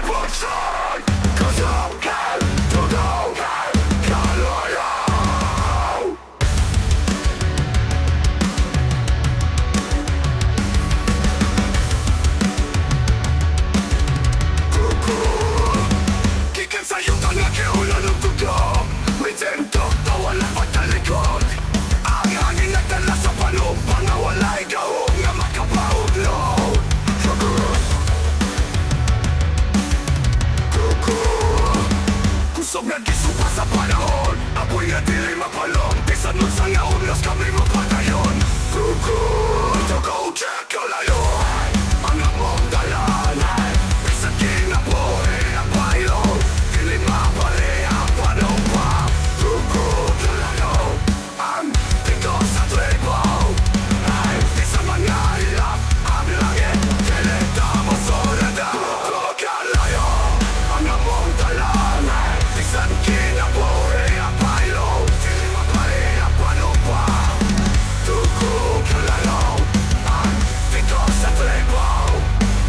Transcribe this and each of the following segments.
Kusog, Dugo, kalayo. Gikan sa yuta na gi-ulan ng Dugo, Mitindog na walang pagtalikod. Ang hangin nagdala sa PANUMPA na walay gahum na makapahugno. Kusog na gisumpa sa panahon, Apoy na DILI mapalong, bisan nun sa nga umlas kami mapatayon. Dugo, kalayo, ang imong dalan, bisan KINABUHI ang bahin, DILI mapali ang PANUMPA. Dugo, kalayo, ang tingko sa tribo, ay di sa mga hilap ang langit, kilita mo sorada. Dugo, kalayo, ang imong dalan, bisan KINABUHI ang bahin, DILI mapali ang PANUMPA. Dugo, kalayo, ang tingko sa tribo,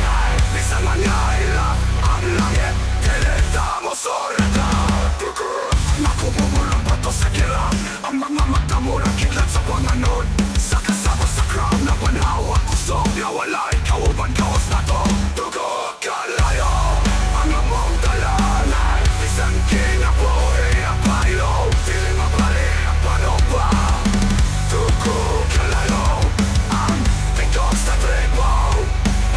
ay di sa mga hilap ang langit, kilita mo sorada. Dugo, nakumumurang bato sa gila, ang mga mata mo nakiklat sa panahon. Sa kasama sa crowd na panawa, kusog na walay, kauban kaos na to. Dugo, kalayo, ang imong dalan, bisan KINABUHI ang bahin, DILI mapali ang PANUMPA. Dugo, kalayo, ang tingko sa tribo,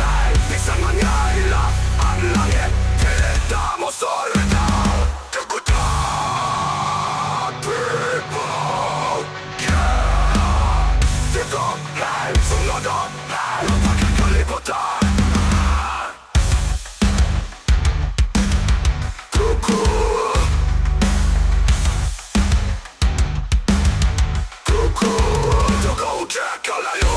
ay di sa mga hilap ang langit, kilita mo sorada. Dugo na tribo, dito ay sunodon ang pagkakalimutan. Dugo, dugo, kalayo.